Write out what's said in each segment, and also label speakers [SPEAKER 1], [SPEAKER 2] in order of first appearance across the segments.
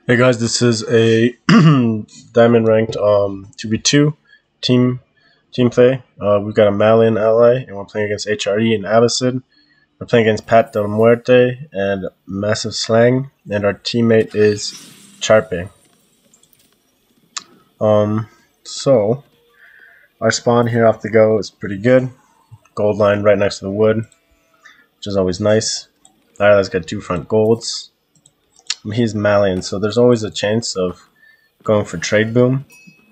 [SPEAKER 1] Hey guys, this is a diamond ranked 2v2 team play. We've got a Malian ally, and we're playing against HRE and Abbasid. We're playing against Pat Del Muerte and Massive Slang, and our teammate is Charpe. So our spawn here off the go is pretty good. Gold line right next to the wood, which is always nice. Alright, let's get 2 front golds. He's Malian, so there's always a chance of going for trade boom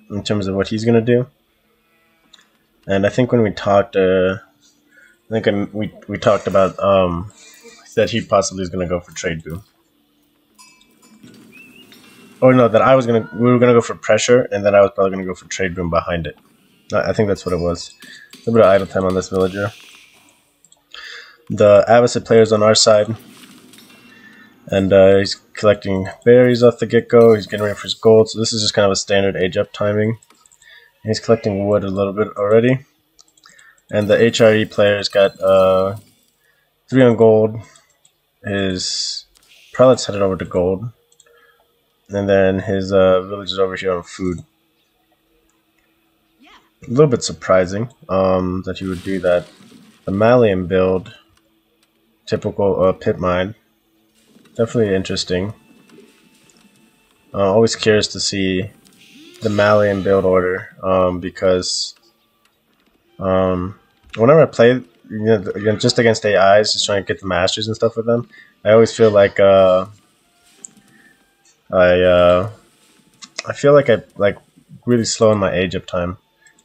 [SPEAKER 1] in terms of what he's gonna do. And I think when we talked, we talked about that he possibly is gonna go for trade boom. Oh no, that we were gonna go for pressure, and then I was probably gonna go for trade boom behind it. I think that's what it was. A little bit of idle time on this villager. The Abbasid player's on our side. And he's collecting berries off the get-go. He's getting ready for his gold. So this is just kind of a standard age-up timing. And he's collecting wood a little bit already. And the HRE player's got 3 on gold. His prelate's headed over to gold. And then his village is over here on food. A little bit surprising that he would do that. The Malian build, typical pit mine. Definitely interesting. Always curious to see the Malian build order because whenever I play, just against AIs, just trying to get the masters and stuff with them, I always feel like I feel like I really slow in my age up time.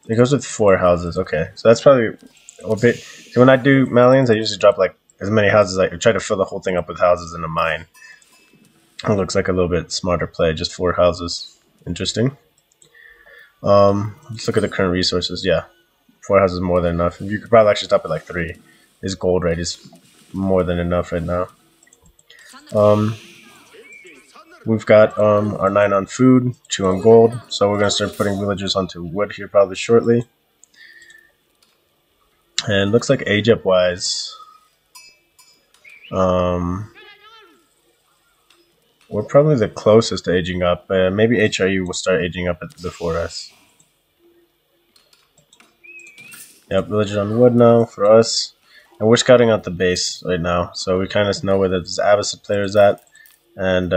[SPEAKER 1] It goes with 4 houses. Okay, so that's probably a bit. So when I do Malians, I usually drop like as many houses. I try to fill the whole thing up with houses in a mine. It looks like a little bit smarter play, just 4 houses. Interesting. Let's look at the current resources. Yeah, 4 houses is more than enough. You could probably actually stop at like 3. His gold rate is more than enough right now. We've got our 9 on food, 2 on gold. So we're gonna start putting villagers onto wood here probably shortly. And looks like age up wise, we're probably the closest to aging up. Maybe HRU will start aging up before us. Yep, villagers on wood now for us. And we're scouting out the base right now. So we kind of know where this Abbasid player is at. And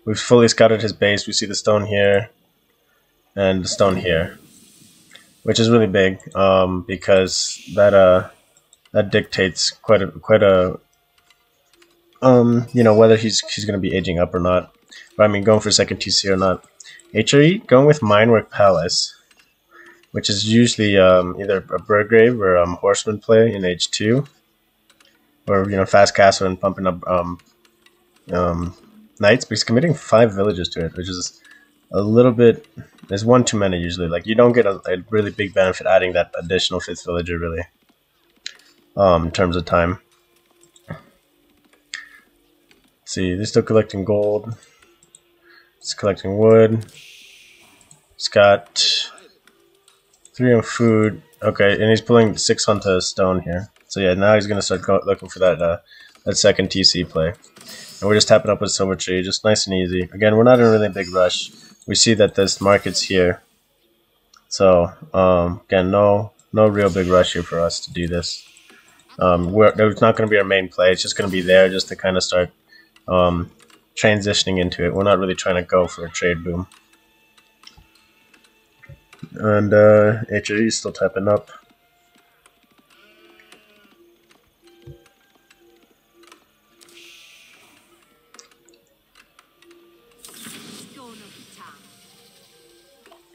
[SPEAKER 1] we've fully scouted his base. We see the stone here and the stone here, which is really big because that dictates quite a whether he's going to be aging up or not. But I mean, going for second TC or not. HRE going with Minework Palace, which is usually either a Burgrave or Horseman play in H2, or fast castle and pumping up knights. But he's committing 5 villages to it, which is a little bit. There's 1 too many usually. Like you don't get a really big benefit adding that additional 5th villager really. In terms of time. Let's see, they're still collecting gold. It's collecting wood. He's got 3 on food. Okay, and he's pulling 6 onto stone here. So yeah, now he's gonna start looking for that second TC play. And we're just tapping up with Silver Tree, just nice and easy. Again, we're not in a really big rush. We see that this market's here. So again, no real big rush here for us to do this. It's not going to be our main play. It's just going to be there just to kind of start transitioning into it. We're not really trying to go for a trade boom. And HRE is still tapping up.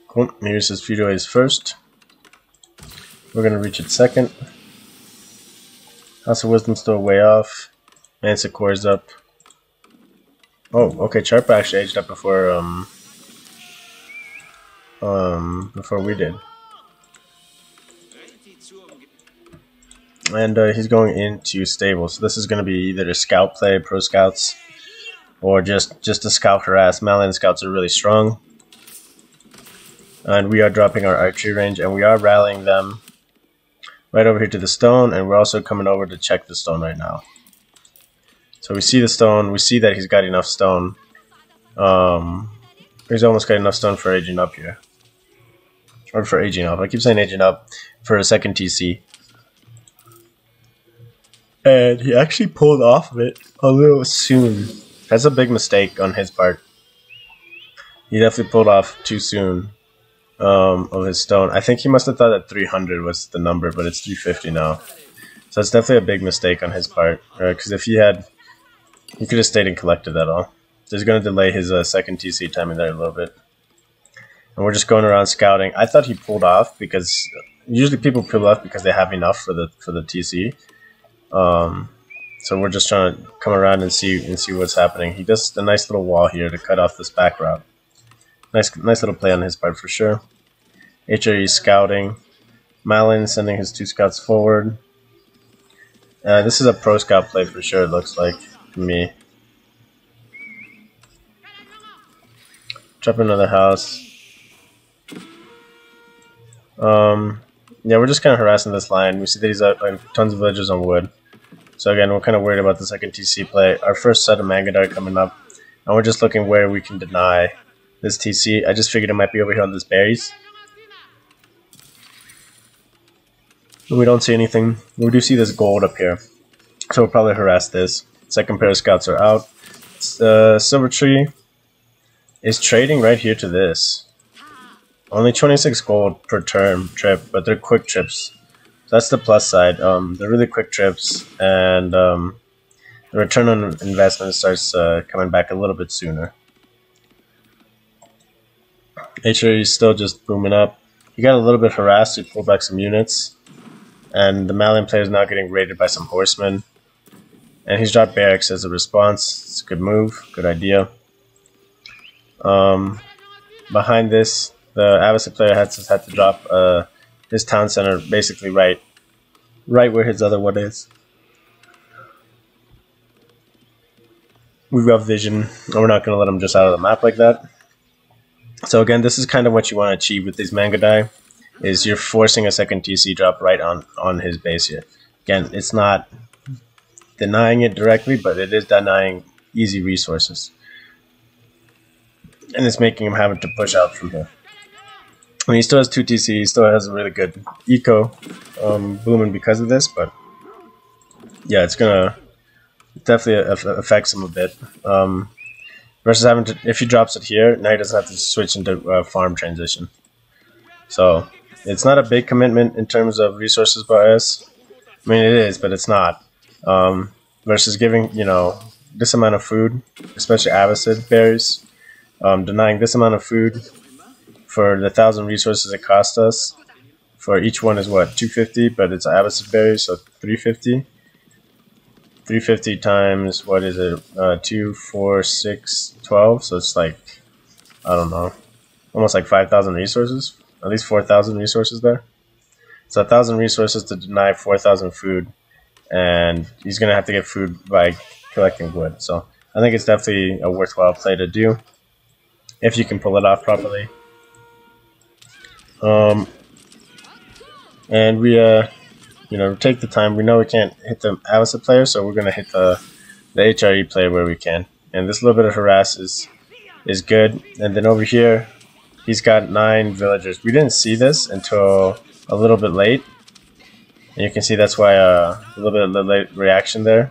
[SPEAKER 1] Cool. Here's his Fudoi's first. We're going to reach it second. House of Wisdom still way off. Manticore's up. Oh, okay. Charpa actually aged up before we did. And he's going into stable. So this is going to be either a scout play, pro scouts, or just a scout harass. Malian scouts are really strong. And we are dropping our archery range, and we are rallying them right over here to the stone, and we're also coming over to check the stone right now. So we see the stone, we see that he's got enough stone He's almost got enough stone for aging up here. Or for aging up. I keep saying aging up for a second TC. And he actually pulled off of it a little soon. That's a big mistake on his part. He definitely pulled off too soon of his stone. I think he must have thought that 300 was the number, but it's 350 now. So it's definitely a big mistake on his part. Because if he had... He could have stayed and collected that all. So he's going to delay his second TC timing there a little bit. And we're just going around scouting. I thought he pulled off because... Usually people pull off because they have enough for the TC. So we're just trying to come around and see what's happening. He does a nice little wall here to cut off this back route. Nice little play on his part for sure. HRE scouting. Malin sending his 2 scouts forward. This is a pro scout play for sure, it looks like to me. Drop another house. Yeah, we're just kind of harassing this line. We see that he's tons of villagers on wood. So again, we're kind of worried about the second TC play. Our first set of Mangadar coming up. And we're just looking where we can deny this TC. I just figured it might be over here on this berries. But we don't see anything. We do see this gold up here. So we'll probably harass this. Second pair of scouts are out. Silver Tree is trading right here to this. Only 26 gold per trip, but they're quick trips. So that's the plus side. They're really quick trips, and the return on investment starts coming back a little bit sooner. HRE is still just booming up. He got a little bit harassed. He pulled back some units, and the Malian player is now getting raided by some horsemen. And he's dropped barracks as a response. It's a good move, good idea. Behind this, the Avacid player had to drop his town center basically right where his other one is. We've got vision, and we're not going to let him just out of the map like that. So again, this is kind of what you want to achieve with these Mangadai, is you're forcing a second TC drop right on his base here. Again, it's not denying it directly, but it is denying easy resources. And it's making him have to push out from here. I mean, he still has 2 TC, he still has a really good eco booming because of this, but yeah, it's gonna definitely affects him a bit. Versus having to, if he drops it here, now he doesn't have to switch into farm transition. So it's not a big commitment in terms of resources by us. I mean, it is, but it's not. Versus giving, you know, this amount of food, especially Avacid berries, denying this amount of food for the 1,000 resources it cost us. For each one is what, 250, but it's Avacid berries, so 350. 350 times, what is it, 2, 4, 6, 12, so it's like, I don't know, almost like 5,000 resources, at least 4,000 resources there. So 1,000 resources to deny 4,000 food, and he's going to have to get food by collecting wood. So I think it's definitely a worthwhile play to do, if you can pull it off properly. And we, you know, take the time. We know we can't hit the Avacid player, so we're going to hit the HRE player where we can. And this little bit of harass is good. And then over here, he's got 9 villagers. We didn't see this until a little bit late. And you can see that's why a little bit of late reaction there.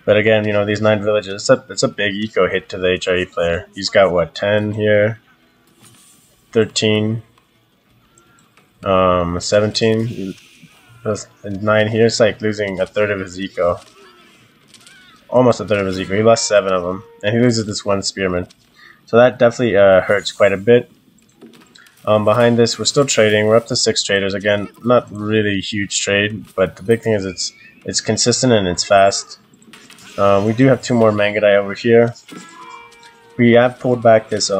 [SPEAKER 1] But again, you know, these 9 villages, it's a big eco hit to the HRE player. He's got, what, 10 here, 13, 17, and 9 here. It's like losing a third of his eco. Almost a third of his eco. He lost 7 of them, and he loses this 1 spearman. So that definitely hurts quite a bit. Behind this, we're still trading. We're up to 6 traders. Again, not really a huge trade, but the big thing is it's consistent and it's fast. We do have 2 more Mangadai over here. We have pulled back this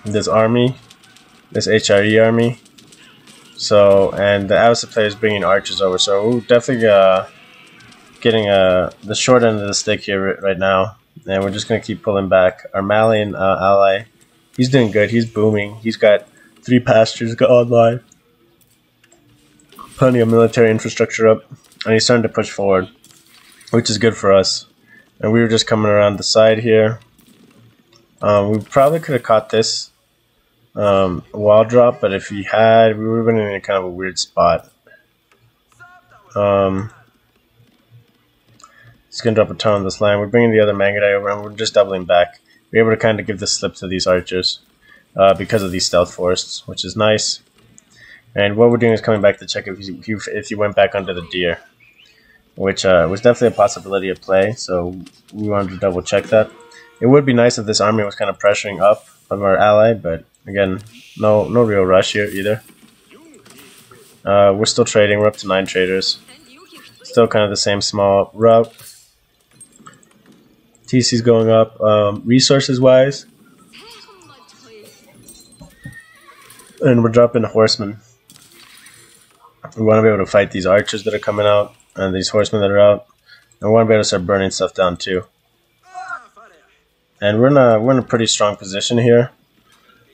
[SPEAKER 1] this army, this HRE army. So, and the Avacid player is bringing archers over, so we're definitely getting the short end of the stick here right now, and we're just going to keep pulling back. Our Malian ally, he's doing good, he's booming, he's got 3 pastures online, plenty of military infrastructure up, and he's starting to push forward, which is good for us. And we were just coming around the side here, We probably could have caught this wall drop, but if he had, we would have been in a kind of a weird spot. It's going to drop a ton on this line. We're bringing the other Mangudai over, and we're just doubling back. We're able to kind of give the slip to these archers because of these stealth forests, which is nice. And what we're doing is coming back to check if he went back under the deer, which was definitely a possibility of play, so we wanted to double check that. It would be nice if this army was kind of pressuring up of our ally, but again, no real rush here either. We're still trading. We're up to 9 traders. Still kind of the same small route. TC's going up. Resources-wise, and we're dropping horsemen. We want to be able to fight these archers that are coming out and these horsemen that are out, and we want to be able to start burning stuff down too. And we're in a pretty strong position here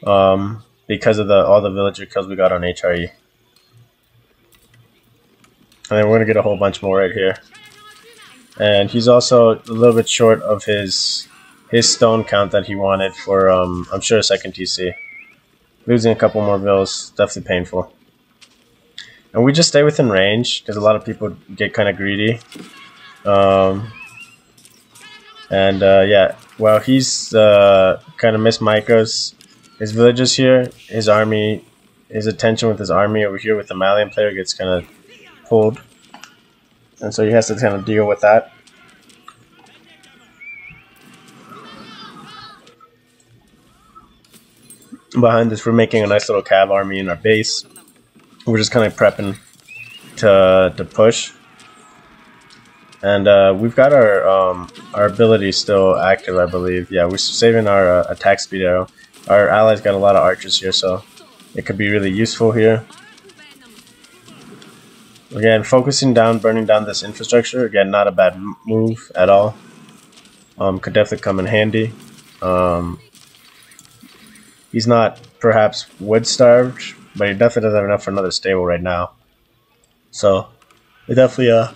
[SPEAKER 1] because of all the villager kills we got on HRE. And then we're gonna get a whole bunch more right here. And he's also a little bit short of his stone count that he wanted for I'm sure a second TC. Losing a couple more vills, definitely painful. And we just stay within range because a lot of people get kind of greedy. Yeah, well, he's kind of missed Micros. His villagers here, his army, his attention with his army over here with the Malian player gets kind of pulled. And so he has to kind of deal with that. Behind this, we're making a nice little cav army in our base. We're just kind of prepping to push. And we've got our ability still active, I believe. Yeah, we're saving our attack speed arrow. Our allies got a lot of archers here, so it could be really useful here. Again, focusing down, burning down this infrastructure. Again, not a bad move at all. Could definitely come in handy. He's not perhaps wood starved, but he definitely doesn't have enough for another stable right now. So it definitely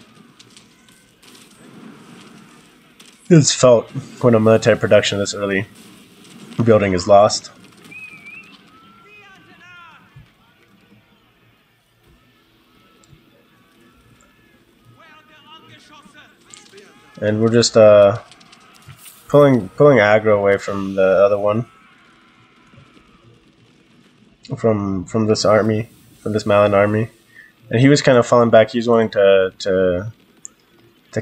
[SPEAKER 1] it's felt when a military production this early building is lost. And we're just pulling aggro away from the other one, from this army, from this Malin army, and he was kind of falling back. He was wanting to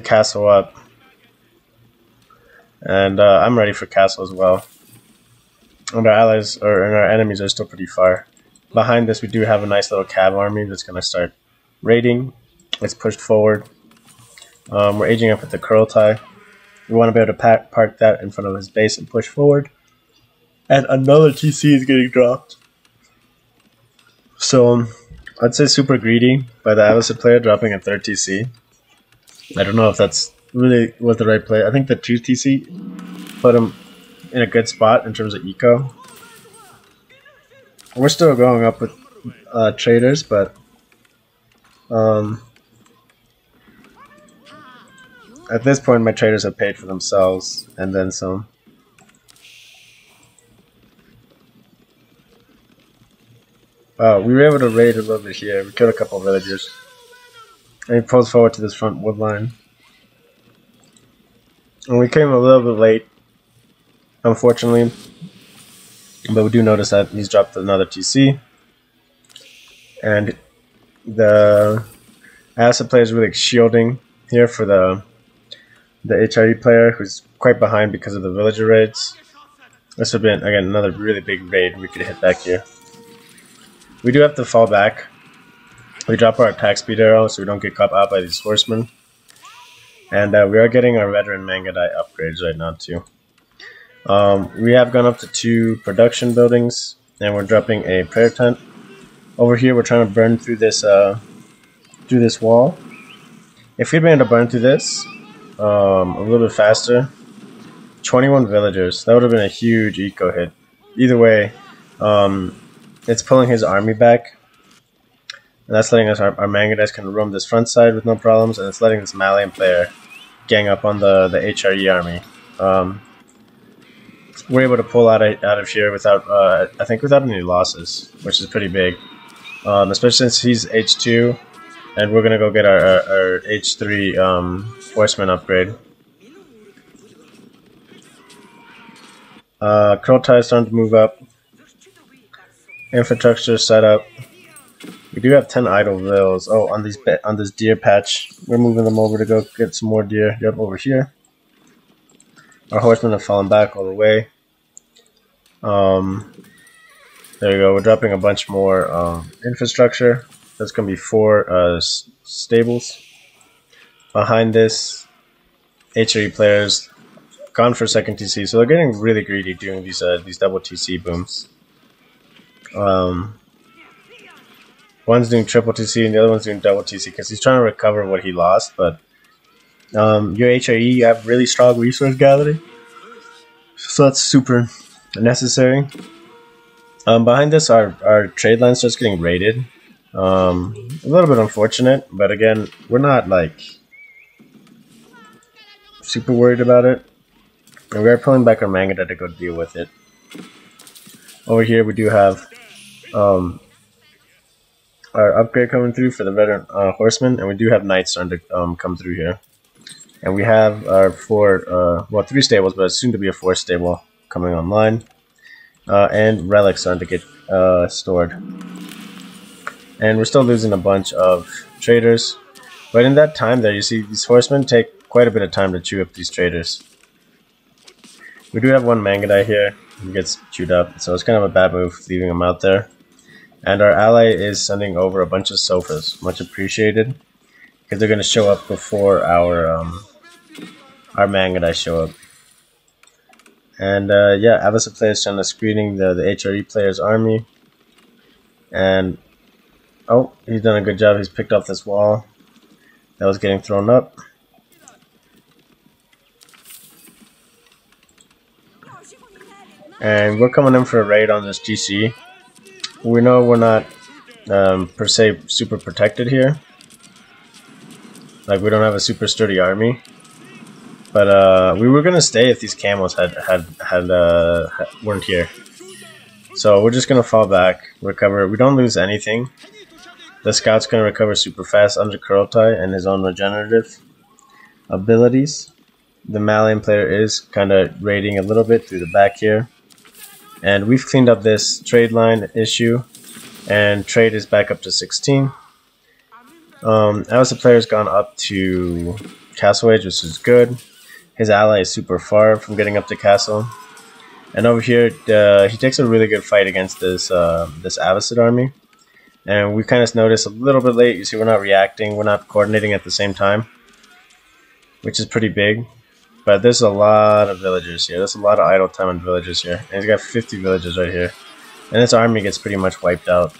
[SPEAKER 1] castle up, and I'm ready for castle as well. And our allies and our enemies are still pretty far. Behind this, we do have a nice little cav army that's going to start raiding. It's pushed forward. We're aging up with the curl tie. We want to be able to park that in front of his base and push forward. And another TC is getting dropped. So I'd say super greedy by the Avocet player dropping a 3rd TC. I don't know if that's really was the right play. I think the 2 TC put him in a good spot in terms of eco. We're still going up with traders, but at this point my traders have paid for themselves and then some. We were able to raid a little bit here. We killed a couple of villagers. And he pulls forward to this front wood line. And we came a little bit late, unfortunately. But we do notice that he's dropped another TC. And the Acid player is really shielding here for the HRE player, who's quite behind because of the villager raids. This would be, again, another really big raid we could hit back here. We do have to fall back. We drop our attack speed arrow so we don't get caught out by these horsemen. And we are getting our veteran Mangudai upgrades right now too. We have gone up to 2 production buildings, and we're dropping a prayer tent. Over here we're trying to burn through this wall. If we'd been able to burn through this a little bit faster, 21 villagers, that would have been a huge eco hit. Either way, it's pulling his army back, and that's letting us, our Mangudais can roam this front side with no problems, and it's letting this Malian player gang up on the HRE army. we're able to pull out of here without, I think, without any losses, which is pretty big. Especially since he's H2, and we're gonna go get our H3 horseman upgrade. Kurultai is starting to move up. Infrastructure set up. We do have 10 idle vills. Oh, on this deer patch, we're moving them over to go get some more deer. Yep, over here. Our horsemen have fallen back all the way. There you go. We're dropping a bunch more infrastructure. That's going to be 4 stables. Behind this, HRE players gone for second TC, so they're getting really greedy doing these double TC booms. One's doing triple TC and the other one's doing double TC because he's trying to recover what he lost. But your HRE, you have really strong resource gathering, so that's super necessary. Behind this, our trade line starts getting raided. A little bit unfortunate, but again, we're not like super worried about it. And we are pulling back our Mangada to go deal with it. Over here, we do have our upgrade coming through for the veteran horseman, and we do have knights starting to come through here. And we have our 3 stables, but soon to be a 4th stable coming online. And relics starting to get stored. And we're still losing a bunch of traders. But in that time there, you see these horsemen take quite a bit of time to chew up these traders. We do have one Mangadai here who gets chewed up, so it's kind of a bad move leaving him out there. And our ally is sending over a bunch of sofas, much appreciated, because they're going to show up before our Mangadai show up. And yeah, Avisa players trying to screening the HRE players' army. And oh, he's done a good job. He's picked up this wall that was getting thrown up. And we're coming in for a raid on this GC. We know we're not per se super protected here. Like, we don't have a super sturdy army. But we were gonna stay if these camels weren't here. So we're just gonna fall back, recover. We don't lose anything. The scout's gonna recover super fast under Kurultai and his own regenerative abilities. The Malian player is kind of raiding a little bit through the back here. And we've cleaned up this trade line issue, and trade is back up to 16. Avisa player's gone up to Castle Age, which is good. His ally is super far from getting up to Castle. And over here, he takes a really good fight against this this Avicid army. And we kind of noticed a little bit late. You see, we're not reacting, we're not coordinating at the same time, which is pretty big. But there's a lot of villagers here. There's a lot of idle time on villagers here. And he's got 50 villagers right here. And his army gets pretty much wiped out.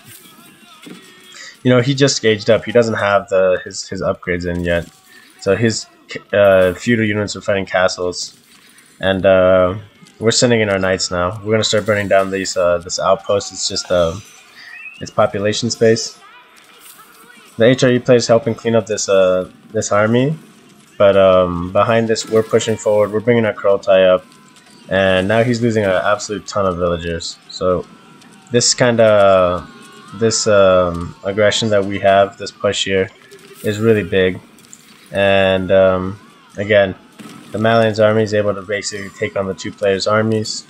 [SPEAKER 1] You know, he just gauged up. He doesn't have his upgrades in yet. So his feudal units are fighting castles. And we're sending in our knights now. We're going to start burning down this outpost. It's just its population space. The HRE player is helping clean up this army. But behind this, we're pushing forward. We're bringing our Kurultai up, and now he's losing an absolute ton of villagers. So this aggression that we have, this push here, is really big. And again, the Malian's army is able to basically take on the 2 players' armies.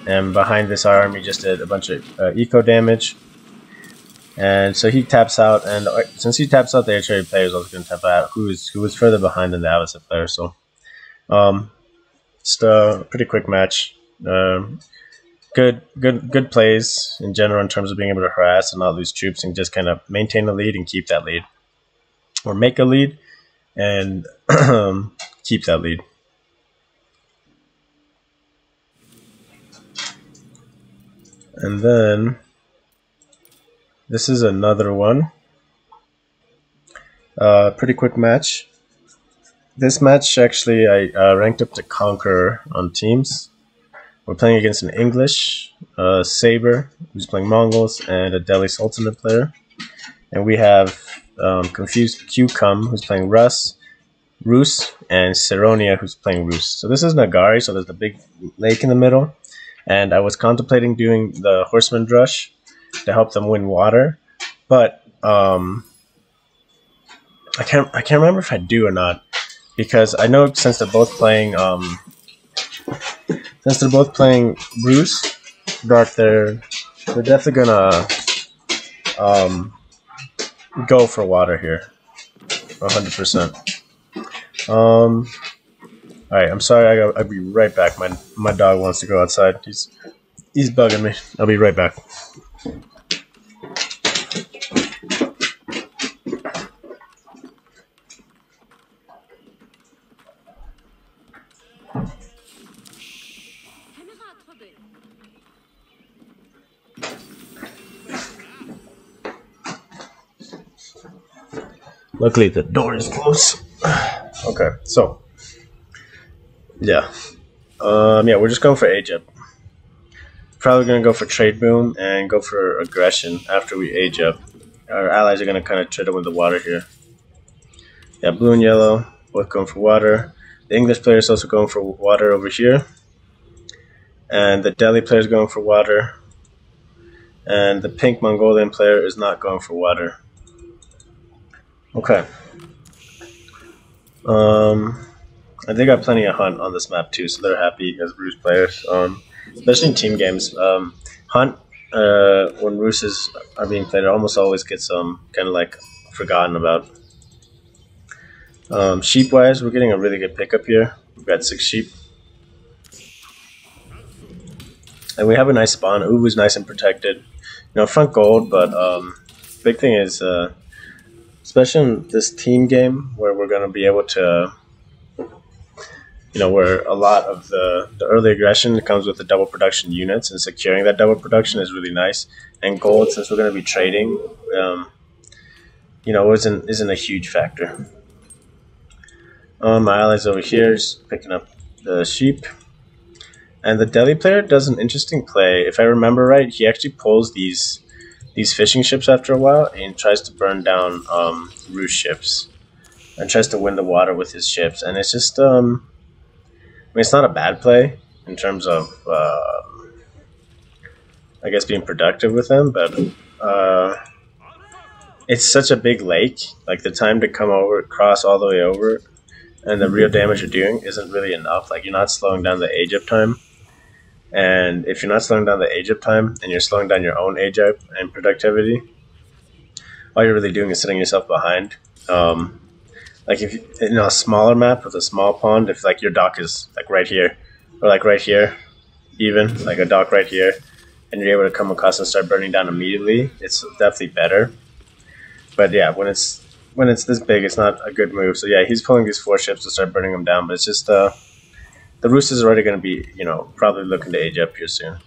[SPEAKER 1] And behind this, our army just did a bunch of eco damage. And so he taps out, and since he taps out, the HRE player is also going to tap out, who was further behind than the Avisa player. So, just a pretty quick match. Good plays in general in terms of being able to harass and not lose troops and just kind of maintain the lead and keep that lead, or make a lead and keep that lead. And then this is another one. Pretty quick match. This match, actually, I ranked up to Conqueror on teams. We're playing against an English, Saber, who's playing Mongols, and a Delhi Sultanate player. And we have Confused Q-Cum, who's playing Russ, Roos, and Seronia, who's playing Roos. So this is Nagari, so there's the big lake in the middle. And I was contemplating doing the Horseman Drush to help them win water, but I can't remember if I do or not, because I know since they're both playing Bruce, that they're definitely gonna go for water here, 100%. All right, I'm sorry. I'll be right back. My dog wants to go outside. He's bugging me. I'll be right back. Luckily, the door is closed. Okay, so yeah, we're just going for age up. Probably gonna go for trade boom and go for aggression after we age up. Our allies are gonna kind of try to win the water here. Yeah, blue and yellow both going for water. The English player is also going for water over here, and the Delhi player is going for water, and the pink Mongolian player is not going for water. Okay. They got plenty of hunt on this map too, so they're happy as Roos players. Especially in team games. Hunt, when Rooses are being played, it almost always gets kind of like forgotten about. Sheep wise, we're getting a really good pickup here. We've got 6 sheep. And we have a nice spawn. Uvu's nice and protected. You know, front gold, but big thing is, especially in this team game where we're going to be able to, you know, where a lot of the early aggression comes with the double production units, and securing that double production is really nice. And gold, since we're going to be trading, you know, isn't a huge factor. My allies over here is picking up the sheep. And the Delhi player does an interesting play. If I remember right, he actually pulls these fishing ships after a while and tries to burn down Roos ships and tries to win the water with his ships. And it's just, I mean, it's not a bad play in terms of, I guess, being productive with them, but it's such a big lake. Like, the time to come over, cross all the way over, and the real damage you're doing isn't really enough. Like, you're not slowing down the age up time. And if you're not slowing down the age up time and you're slowing down your own age up and productivity, all you're really doing is setting yourself behind. Like if you, in a smaller map with a small pond, if like your dock is like right here or like right here, even like a dock right here, and you're able to come across and start burning down immediately, it's definitely better. But yeah, when it's this big, it's not a good move. So yeah, he's pulling these 4 ships to start burning them down, but it's just the Roos is already going to be, you know, probably looking to age up here soon.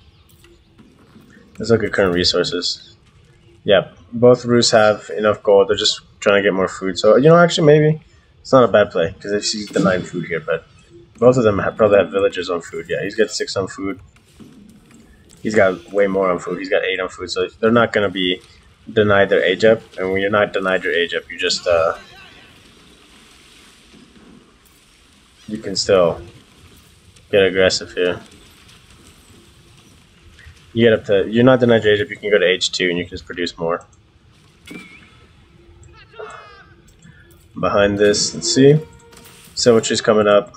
[SPEAKER 1] Let's look at current resources. Yeah, both Roos have enough gold. They're just trying to get more food. So, you know, actually maybe it's not a bad play because if he's denying food here, but both of them probably have villagers on food. Yeah, he's got 6 on food. He's got way more on food. He's got 8 on food. So they're not going to be denied their age up. And when you're not denied your age up, you just, you can still get aggressive here. You get up to, you're not denied your age up, you can go to age 2 and you can just produce more. Behind this, let's see. Silvertree's coming up.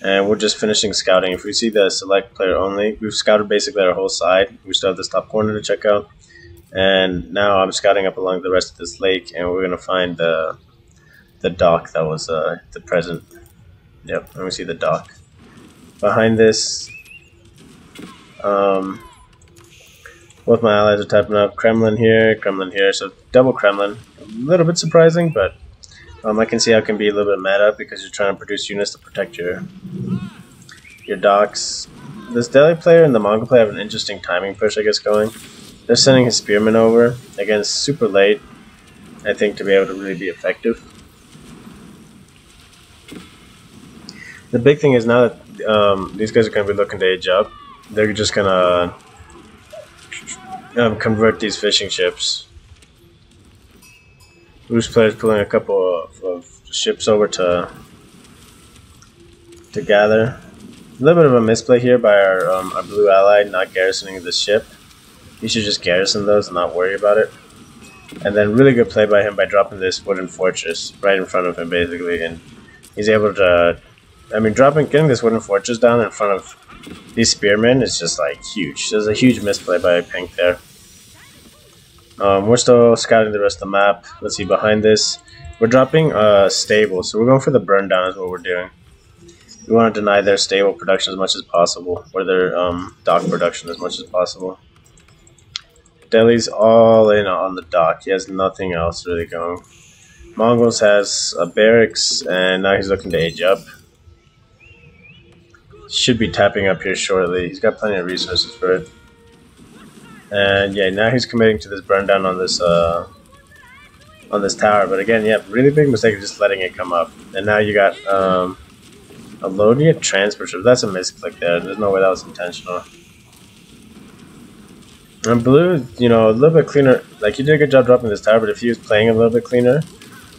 [SPEAKER 1] And we're just finishing scouting. If we see the select player only, we've scouted basically our whole side. We still have this top corner to check out. And now I'm scouting up along the rest of this lake, and we're gonna find the dock that was the present. Yep, and we see the dock. Behind this, both my allies are typing up Kremlin here, so double Kremlin. A little bit surprising, but I can see how it can be a little bit meta because you're trying to produce units to protect your docks. This Delhi player and the Mongol player have an interesting timing push, I guess, going. They're sending his spearmen over. Again, it's super late, I think, to be able to really be effective. The big thing is now that these guys are going to be looking to age up, they're just going to convert these fishing ships. Roost player's pulling a couple of ships over to gather. A little bit of a misplay here by our blue ally not garrisoning the ship. He should just garrison those and not worry about it. And then really good play by him by dropping this wooden fortress right in front of him basically, and he's able to, I mean, getting this wooden fortress down in front of these spearmen is just like huge. There's a huge misplay by Pink there. We're still scouting the rest of the map. Let's see, behind this, we're dropping stable, so we're going for the burn down is what we're doing. We want to deny their stable production as much as possible, or their dock production as much as possible. Delhi's all in on the dock. He has nothing else really going. Mongols has a barracks, and now he's looking to age up. Should be tapping up here shortly. He's got plenty of resources for it. And yeah, now he's committing to this burn down on this tower. But again, yeah, really big mistake of just letting it come up. And now you got a Lodia transfer ship. That's a misclick there. There's no way that was intentional. And blue, you know, a little bit cleaner. Like, he did a good job dropping this tower, but if he was playing a little bit cleaner,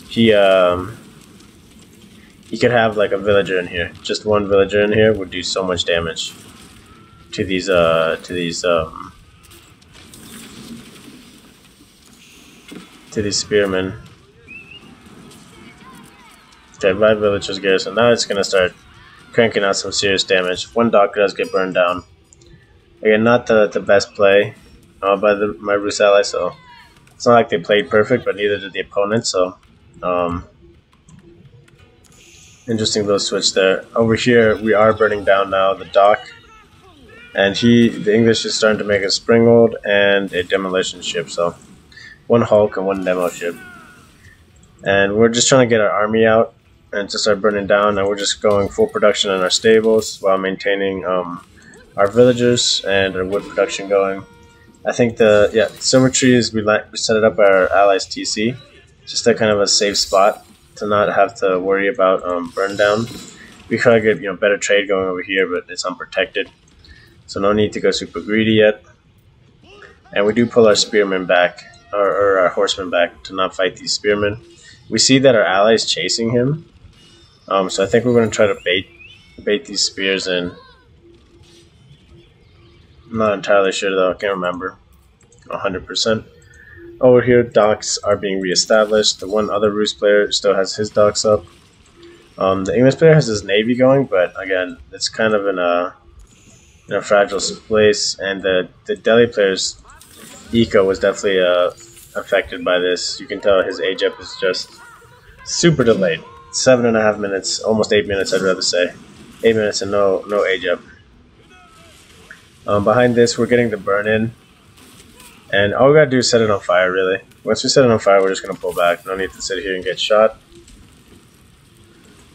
[SPEAKER 1] he could have like a villager in here. Just one villager in here would do so much damage to these spearmen. Okay, 5 villagers garrison. Now it's gonna start cranking out some serious damage. One dock does get burned down. Again, not the best play by my Rus ally, so it's not like they played perfect, but neither did the opponent. So interesting little switch there. Over here, we are burning down now the dock, and the English is starting to make a springald and a demolition ship. So one Hulk and one demo ship, and we're just trying to get our army out and to start burning down. And we're just going full production in our stables while maintaining our villagers and our wood production going. I think Silver Trees, we set it up our allies TC, just a kind of a safe spot to not have to worry about burn down. We could get better trade going over here, but it's unprotected, so no need to go super greedy yet. And we do pull our spearmen back, or our horsemen back, to not fight these spearmen. We see that our ally is chasing him, so I think we're going to try to bait these spears in. I'm not entirely sure though, I can't remember 100%. Over here, docks are being reestablished. The one other Rus player still has his docks up. The English player has his navy going, but again, it's kind of in a fragile place, and the Delhi player's eco was definitely affected by this. You can tell his age up is just super delayed. 7.5 minutes, almost 8 minutes, I'd rather say. 8 minutes and no age up. Behind this, we're getting the burn in, and all we gotta do is set it on fire, really. Once we set it on fire, we're just gonna pull back. No need to sit here and get shot.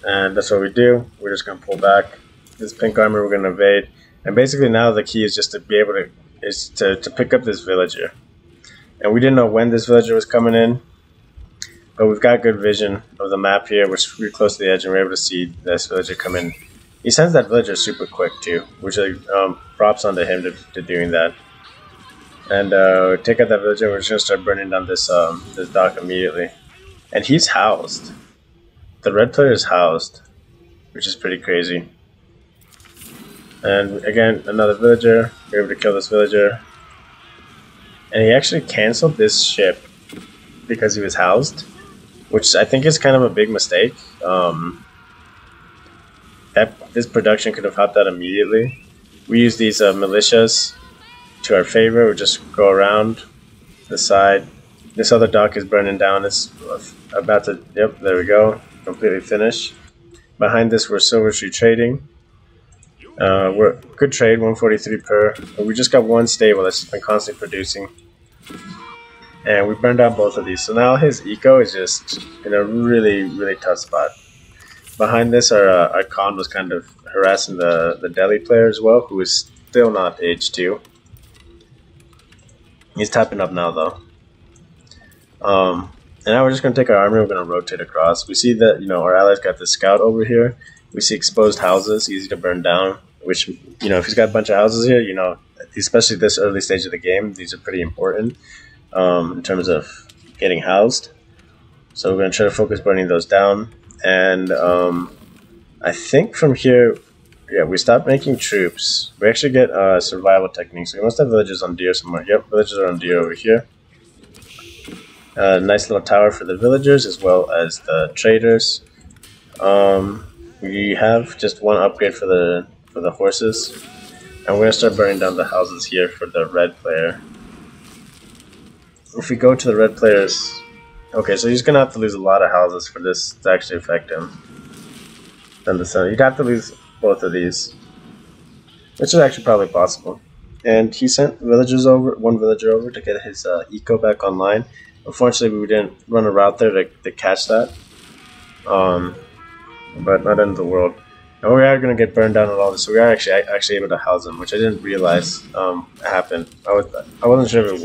[SPEAKER 1] And that's what we do. We're just gonna pull back. This pink armor, we're gonna evade. And basically now the key is just to be able to pick up this villager. And we didn't know when this villager was coming in, but we've got good vision of the map here. We're really close to the edge, and we're able to see this villager come in. He sends that villager super quick too, which props onto him to doing that. And take out that villager. We're just gonna start burning down this dock immediately. And he's housed. The red player is housed, which is pretty crazy. And again, another villager. We're able to kill this villager. And he actually canceled this ship because he was housed, which I think is kind of a big mistake. This production could have helped out immediately. We use these militias to our favor. We just go around the side. This other dock is burning down. It's about to, yep, there we go, completely finished. Behind this, we're Silver Tree trading. We're good trade, 143 per. But we just got one stable that's been constantly producing, and we burned down both of these. So now his eco is just in a really tough spot. Behind this, our Khan was kind of harassing the Delhi player as well, who is still not age 2. He's tapping up now though. And now we're just going to take our army, we're going to rotate across. We see that, our allies got the scout over here. We see exposed houses, easy to burn down, which, if he's got a bunch of houses here, especially this early stage of the game, these are pretty important in terms of getting housed. So we're going to try to focus burning those down. And I think from here, yeah, we stop making troops. We actually get survival techniques. So we must have villages on deer somewhere. Yep, villages are on deer over here. Nice little tower for the villagers as well as the traders. We have just one upgrade for the horses, and we're gonna start burning down the houses here for the red player. If we go to the red players, okay, so he's gonna have to lose a lot of houses for this to actually affect him. Then the sun, you'd have to lose both of these, which is actually probably possible. And he sent villagers over, one villager over to get his eco back online. Unfortunately, we didn't run a route there to catch that. But not end of the world. And we are going to get burned down and all this, so we are actually able to house him, which I didn't realize happened. I wasn't sure if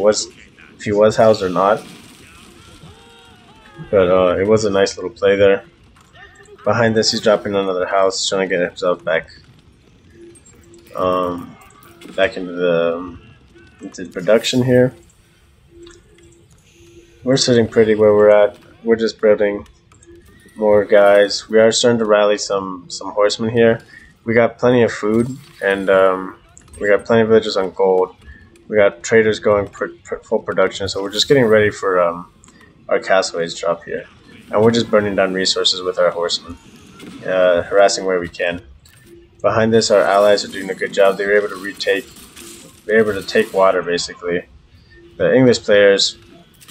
[SPEAKER 1] he was housed or not, but it was a nice little play there. Behind this, he's dropping another house, trying to get himself back into production here. We're sitting pretty where we're at. We're just building more guys. We are starting to rally some horsemen here. We got plenty of food, and we got plenty of villages on gold. We got traders going full production, so we're just getting ready for our castaways drop here. And we're just burning down resources with our horsemen, harassing where we can. Behind this, our allies are doing a good job. They were able to take water, basically. The English players,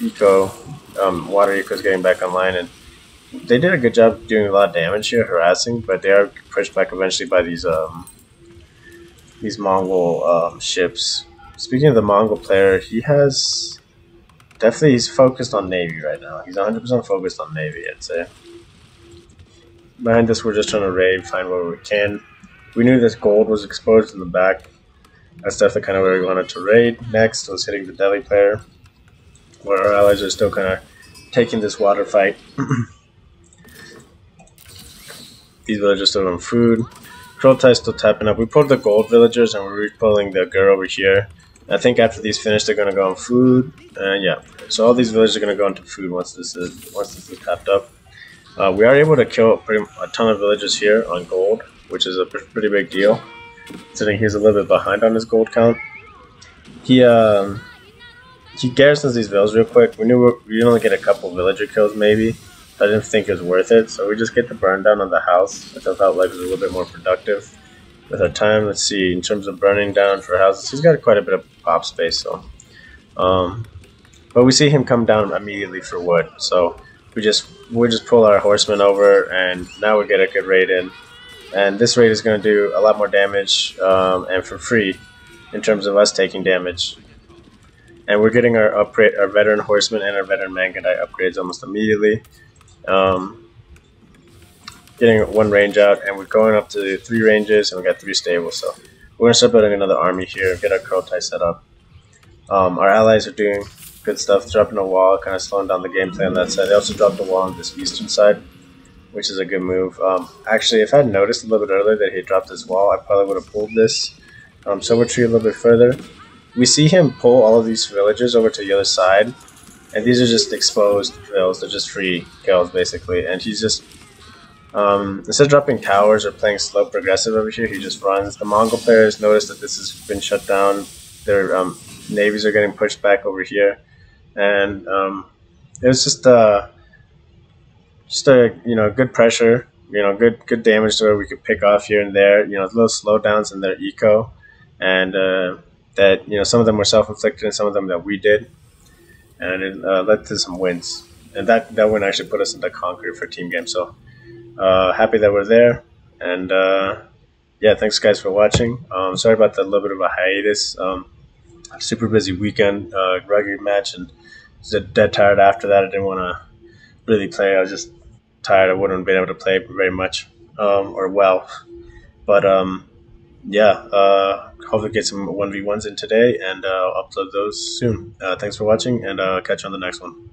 [SPEAKER 1] water eco is getting back online, and they did a good job doing a lot of damage here, harassing, but they are pushed back eventually by these Mongol ships. Speaking of the Mongol player, he's focused on Navy right now. He's 100% focused on Navy, I'd say. Behind this, we're just trying to raid, find where we can. We knew this gold was exposed in the back. That's definitely kind of where we wanted to raid. Next was hitting the Delhi player, where our allies are still kind of taking this water fight. These villagers still on food. Krotai's still tapping up. We pulled the gold villagers and we're pulling the girl over here. I think after these finish, they're going to go on food. Yeah, so all these villagers are going to go into food once this is tapped up. We are able to kill a ton of villagers here on gold, which is a pretty big deal. Considering he's a little bit behind on his gold count. He garrisons these villas real quick. We knew we'd only get a couple villager kills maybe. I didn't think it was worth it, so we just get the burn down on the house, which I felt like was a little bit more productive with our time. Let's see, in terms of burning down for houses, he's got quite a bit of pop space, so but we see him come down immediately for wood, so we just pull our horsemen over, and now we get a good raid in, and this raid is going to do a lot more damage and for free in terms of us taking damage. And we're getting our veteran horsemen and our veteran Mangudai upgrades almost immediately. Getting one range out, and we're going up to 3 ranges, and we got 3 stables. So we're gonna start building another army here, get our Krotai set up. Our allies are doing good stuff, dropping a wall, kind of slowing down the gameplay on that side. They also dropped a wall on this eastern side, which is a good move. Actually, if I had noticed a little bit earlier that he dropped this wall, I probably would have pulled this silver tree a little bit further. We see him pull all of these villagers over to the other side, and these are just exposed kills. They're just free kills, basically. And he's just, instead of dropping towers or playing slow progressive over here, he just runs. The Mongol players notice that this has been shut down. Their navies are getting pushed back over here, and it was just a good pressure. Good damage to where we could pick off here and there. Little slowdowns in their eco, and that some of them were self-inflicted and some of them that we did, and it led to some wins, and that win actually put us into Conquer for team game. So happy that we're there, and yeah, thanks guys for watching. Sorry about the little bit of a hiatus. Super busy weekend, rugby match, and was dead tired after that. I didn't want to really play. I was just tired. I wouldn't have been able to play very much or well, but yeah, hopefully get some 1v1s in today, and I'll upload those soon. Thanks for watching, and catch you on the next one.